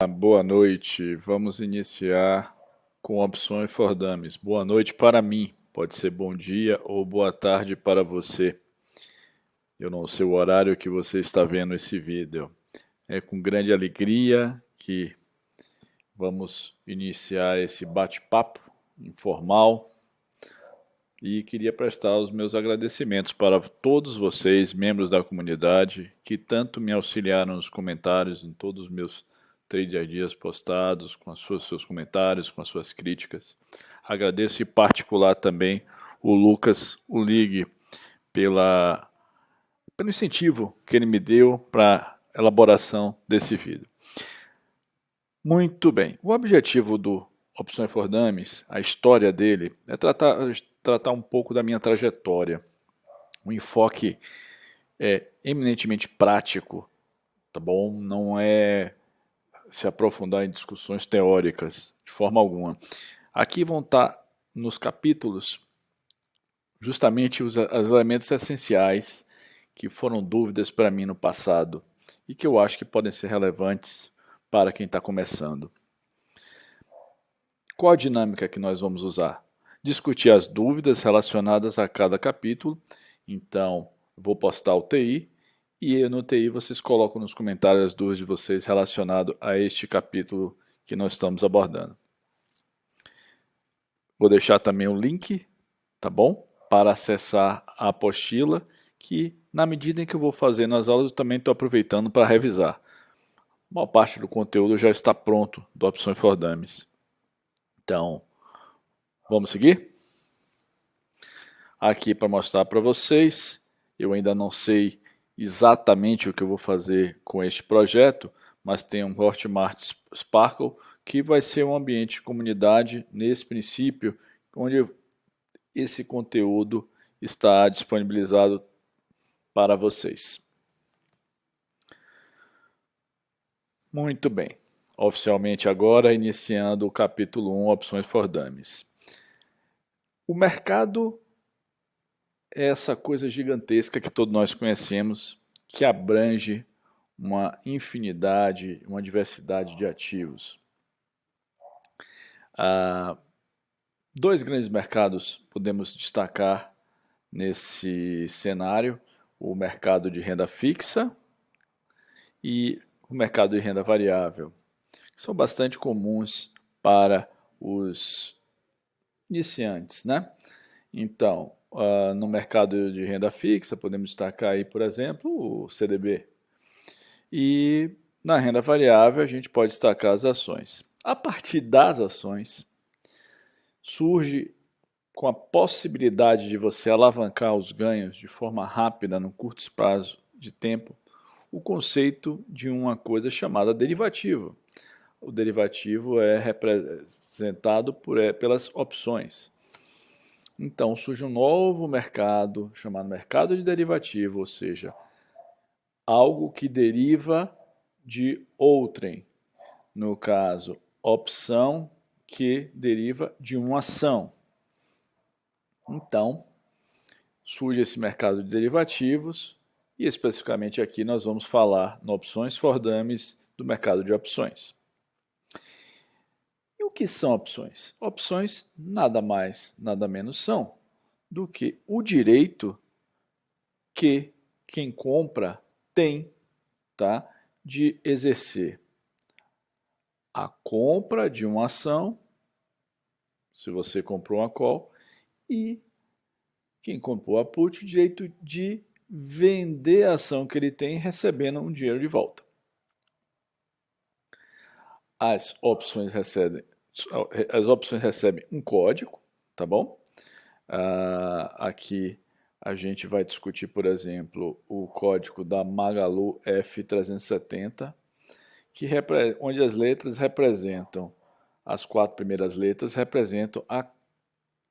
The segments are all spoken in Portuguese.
Boa noite. Vamos iniciar com opções for dummies. Boa noite para mim. Pode ser bom dia ou boa tarde para você. Eu não sei o horário que você está vendo esse vídeo. É com grande alegria que vamos iniciar esse bate-papo informal e queria prestar os meus agradecimentos para todos vocês, membros da comunidade, que tanto me auxiliaram nos comentários em todos os meus trade dias postados, com seus comentários, com as suas críticas. Agradeço em particular também o Lucas Ulig pelo incentivo que ele me deu para a elaboração desse vídeo. Muito bem, o objetivo do Opções for Dummies, a história dele, é tratar um pouco da minha trajetória. O enfoque é eminentemente prático, tá bom? Não é se aprofundar em discussões teóricas, de forma alguma. Aqui vão estar nos capítulos justamente os elementos essenciais que foram dúvidas para mim no passado e que eu acho que podem ser relevantes para quem está começando. Qual a dinâmica que nós vamos usar? Discutir as dúvidas relacionadas a cada capítulo. Então, vou postar o TI e no TI vocês colocam nos comentários as dúvidas de vocês relacionadas a este capítulo que nós estamos abordando. Vou deixar também o link, tá bom? Para acessar a apostila, que na medida em que eu vou fazendo as aulas, eu também estou aproveitando para revisar. A maior parte do conteúdo já está pronto do Opções for Dummies. Então, vamos seguir? Aqui para mostrar para vocês, eu ainda não sei exatamente o que eu vou fazer com este projeto, mas tem um Hotmart Sparkle que vai ser um ambiente de comunidade nesse princípio, onde esse conteúdo está disponibilizado para vocês. Muito bem, oficialmente agora iniciando o capítulo 1, Opções for Dummies. O mercado é essa coisa gigantesca que todos nós conhecemos, que abrange uma infinidade, uma diversidade de ativos. Dois grandes mercados podemos destacar nesse cenário: o mercado de renda fixa e o mercado de renda variável, que são bastante comuns para os iniciantes, né? Então, no mercado de renda fixa, podemos destacar aí, por exemplo, o CDB. E na renda variável, a gente pode destacar as ações. A partir das ações, surge com a possibilidade de você alavancar os ganhos de forma rápida, num curto espaço de tempo, o conceito de uma coisa chamada derivativo. O derivativo é representado pelas opções. Então surge um novo mercado chamado mercado de derivativo, ou seja, algo que deriva de outrem. No caso, opção que deriva de uma ação. Então, surge esse mercado de derivativos e especificamente aqui nós vamos falar no Opções for Dummies do mercado de opções. E o que são opções? Opções nada mais, nada menos são do que o direito que quem compra tem, tá, de exercer a compra de uma ação, se você comprou uma call, e quem comprou a put, o direito de vender a ação que ele tem recebendo um dinheiro de volta. As opções recebem um código, tá bom? Aqui a gente vai discutir, por exemplo, o código da Magalu F370, onde as letras representam, as 4 primeiras letras representam a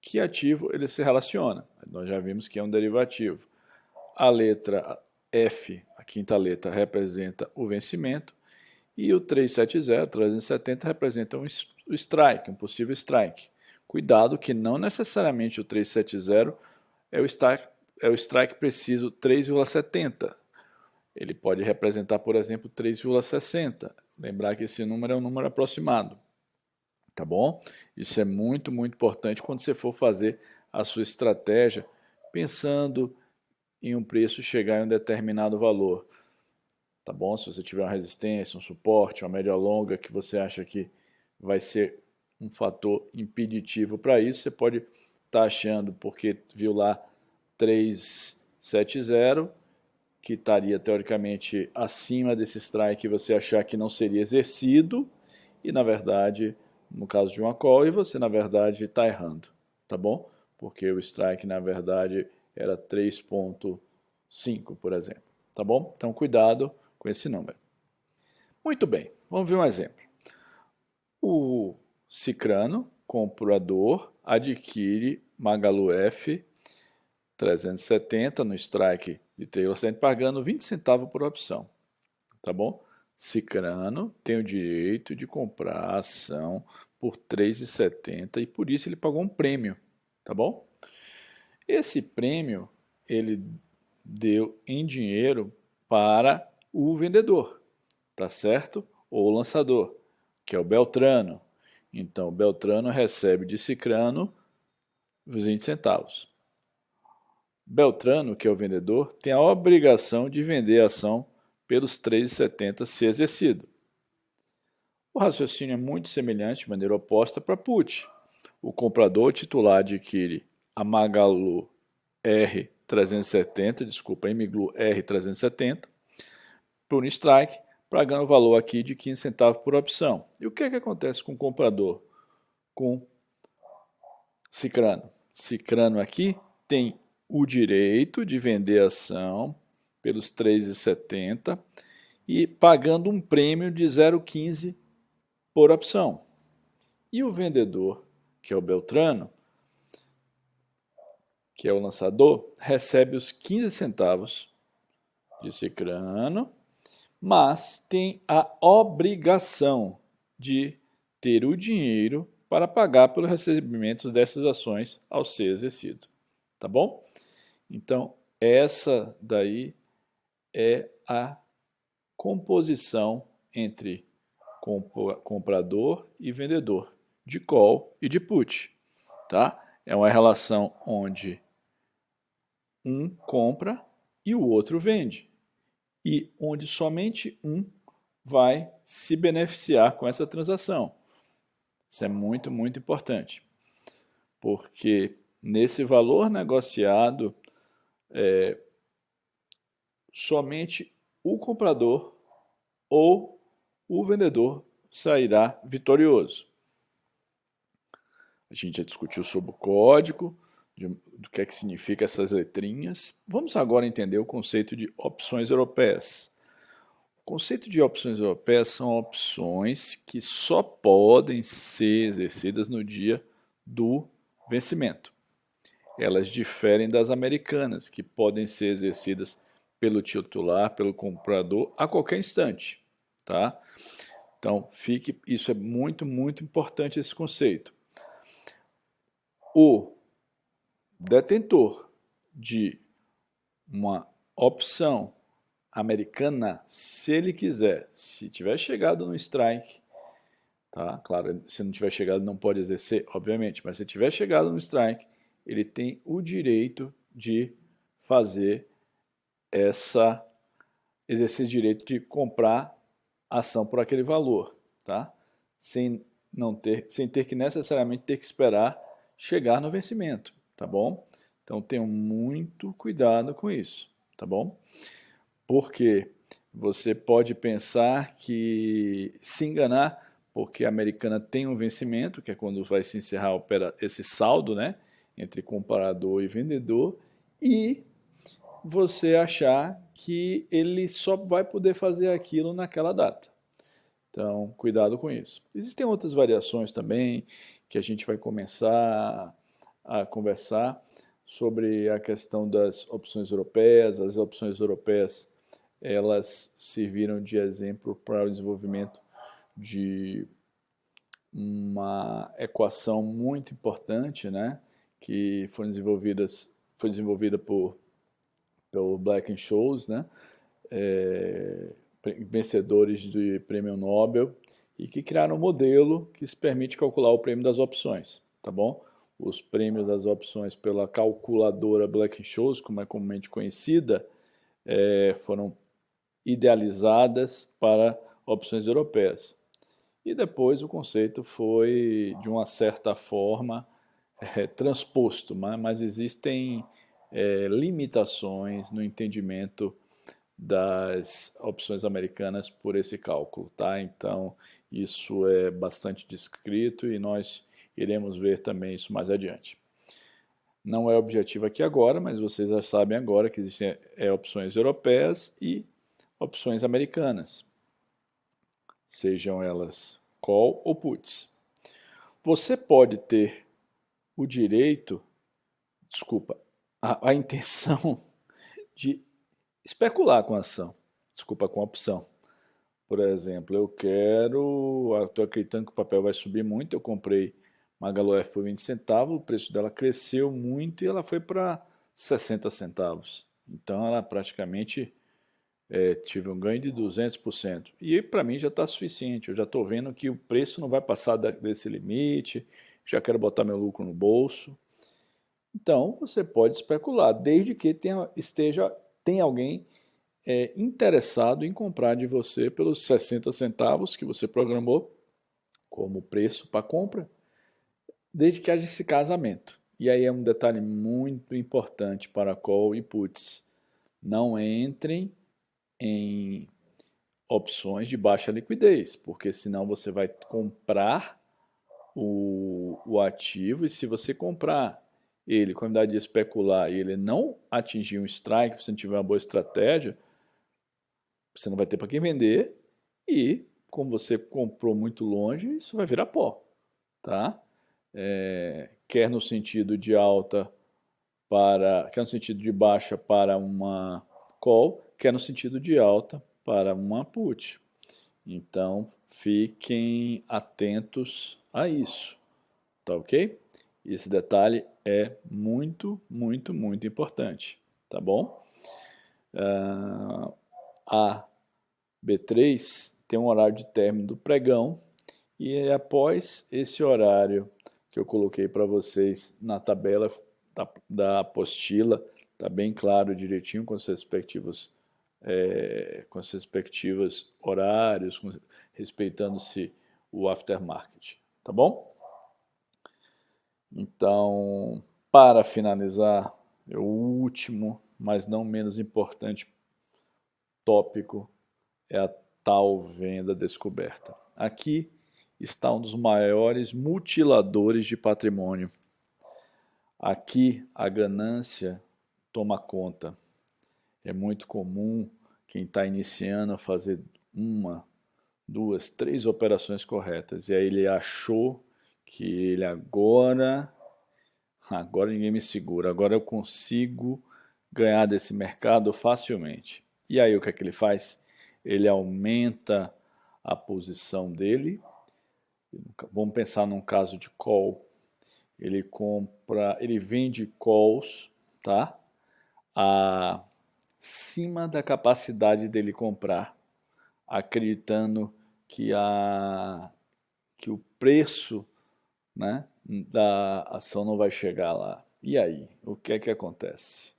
que ativo ele se relaciona. Nós já vimos que é um derivativo. A letra F, a quinta letra, representa o vencimento e o 370 representa o strike, um possível strike. Cuidado que não necessariamente o 370 é o strike preciso 3,70. Ele pode representar, por exemplo, 3,60. Lembrar que esse número é um número aproximado, tá bom? Isso é muito, muito importante quando você for fazer a sua estratégia, pensando em um preço chegar em um determinado valor, tá bom? Se você tiver uma resistência, um suporte, uma média longa que você acha que vai ser um fator impeditivo para isso, você pode estar achando, porque viu lá 370, que estaria teoricamente acima desse strike, você achar que não seria exercido, e na verdade, no caso de uma call, e você na verdade está errando, tá bom? Porque o strike na verdade era 3,5, por exemplo, tá bom? Então cuidado com esse número. Muito bem, vamos ver um exemplo. O Cicrano, comprador, adquire Magalu F 370 no strike de Taylor Sand, pagando 20 centavos por opção, tá bom? Cicrano tem o direito de comprar a ação por 3,70 e por isso ele pagou um prêmio, tá bom? Esse prêmio ele deu em dinheiro para o vendedor, tá certo? Ou o lançador, que é o Beltrano. Então, o Beltrano recebe de Cicrano os 20 centavos. Beltrano, que é o vendedor, tem a obrigação de vender a ação pelos 3,70 se exercido. O raciocínio é muito semelhante, de maneira oposta, para put. O comprador titular adquire a Magalu R370, desculpa, a Miglu R370, por um strike, pagando o valor aqui de 15 centavos por opção. E o que é que acontece com o comprador? Com Cicrano. Cicrano aqui tem o direito de vender a ação pelos 3,70 e pagando um prêmio de 0,15 por opção. E o vendedor, que é o Beltrano, que é o lançador, recebe os 15 centavos de Cicrano, mas tem a obrigação de ter o dinheiro para pagar pelo recebimento dessas ações ao ser exercido. Tá bom? Então, essa daí é a composição entre comprador e vendedor, de call e de put. Tá? É uma relação onde um compra e o outro vende, e onde somente um vai se beneficiar com essa transação. Isso é muito, muito importante, porque nesse valor negociado, somente o comprador ou o vendedor sairá vitorioso. A gente já discutiu sobre o código, do que é que significa essas letrinhas. Vamos agora entender o conceito de opções europeias. O conceito de opções europeias são opções que só podem ser exercidas no dia do vencimento. Elas diferem das americanas, que podem ser exercidas pelo titular, pelo comprador, a qualquer instante. Tá? Então, isso é muito, muito importante esse conceito. O detentor de uma opção americana, se ele quiser, se tiver chegado no strike, tá? Claro, se não tiver chegado não pode exercer, obviamente, mas se tiver chegado no strike, ele tem o direito de fazer exercer o direito de comprar ação por aquele valor, tá? Sem ter que necessariamente ter que esperar chegar no vencimento, tá bom? Então tenham muito cuidado com isso, tá bom? Porque você pode pensar que se enganar, porque a americana tem um vencimento, que é quando vai se encerrar esse saldo, né, entre comprador e vendedor, e você achar que ele só vai poder fazer aquilo naquela data. Então, cuidado com isso. Existem outras variações também que a gente vai começar a conversar sobre a questão das opções europeias. As opções europeias, elas serviram de exemplo para o desenvolvimento de uma equação muito importante, né, que foi desenvolvida pelo Black-Scholes, né, vencedores de prêmio Nobel e que criaram um modelo que se permite calcular o prêmio das opções, tá bom? Os prêmios das opções pela calculadora Black-Scholes, como é comumente conhecida, foram idealizadas para opções europeias. E depois o conceito foi, de uma certa forma, transposto, mas existem limitações no entendimento das opções americanas por esse cálculo, tá? Então, isso é bastante descrito e nós iremos ver também isso mais adiante. Não é objetivo aqui agora, mas vocês já sabem agora que existem opções europeias e opções americanas, sejam elas call ou puts. Você pode ter o direito, a intenção de especular com a ação, com a opção. Por exemplo, estou acreditando que o papel vai subir muito, eu comprei Magalu F por 20 centavos, o preço dela cresceu muito e ela foi para 60 centavos. Então ela praticamente tive um ganho de 200%. E para mim já está suficiente, eu já estou vendo que o preço não vai passar desse limite, já quero botar meu lucro no bolso. Então você pode especular, desde que tenha alguém interessado em comprar de você pelos 60 centavos que você programou como preço para compra, desde que haja esse casamento. E aí é um detalhe muito importante para call e puts. Não entrem em opções de baixa liquidez, porque senão você vai comprar o ativo e se você comprar ele com a idade de especular e ele não atingir um strike, se você não tiver uma boa estratégia, você não vai ter para quem vender e, como você comprou muito longe, isso vai virar pó, tá? Quer no sentido de quer no sentido de baixa para uma call, quer no sentido de alta para uma put. Então, fiquem atentos a isso, tá ok? Esse detalhe é muito, muito, muito importante, tá bom? A B3 tem um horário de término do pregão e após esse horário que eu coloquei para vocês na tabela da apostila, está bem claro direitinho com os respectivos horários, respeitando-se o aftermarket, tá bom? Então, para finalizar, o último, mas não menos importante tópico é a tal venda descoberta. Aqui está um dos maiores mutiladores de patrimônio. Aqui a ganância toma conta. É muito comum quem está iniciando a fazer uma, duas, três operações corretas. E aí ele achou que ele agora ninguém me segura, agora eu consigo ganhar desse mercado facilmente. E aí o que é que ele faz? Ele aumenta a posição dele. Vamos pensar num caso de call. Ele vende calls, tá? Acima da capacidade dele comprar, acreditando que o preço, né, da ação não vai chegar lá. E aí, o que é que acontece?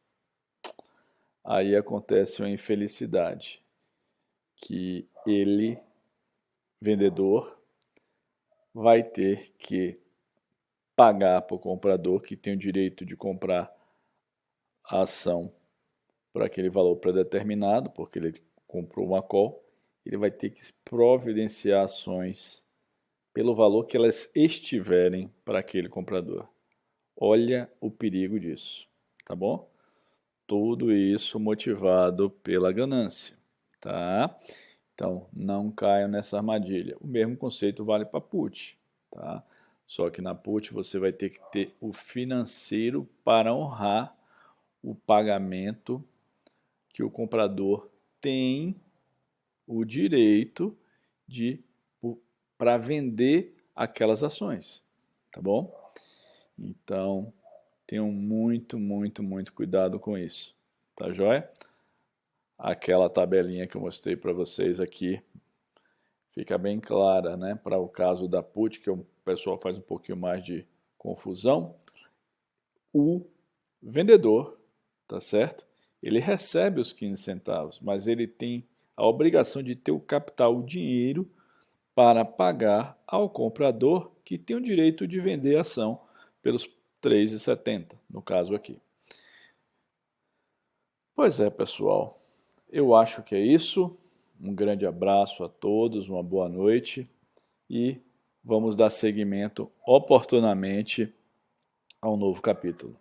Aí acontece uma infelicidade, que ele, vendedor, vai ter que pagar para o comprador que tem o direito de comprar a ação por aquele valor predeterminado, porque ele comprou uma call, ele vai ter que providenciar ações pelo valor que elas estiverem para aquele comprador. Olha o perigo disso, tá bom? Tudo isso motivado pela ganância, tá? Então, não caiam nessa armadilha. O mesmo conceito vale para put, tá? Só que na put você vai ter que ter o financeiro para honrar o pagamento que o comprador tem o direito para vender aquelas ações, tá bom? Então, tenham muito, muito, muito cuidado com isso, tá joia? aquela tabelinha que eu mostrei para vocês aqui. Fica bem clara, né? Para o caso da put, que o pessoal faz um pouquinho mais de confusão. O vendedor, tá certo? Ele recebe os 15 centavos, mas ele tem a obrigação de ter o capital, o dinheiro, para pagar ao comprador que tem o direito de vender a ação pelos R$ 3,70, no caso aqui. Pois é, pessoal, eu acho que é isso. Um grande abraço a todos, uma boa noite e vamos dar seguimento oportunamente ao novo capítulo.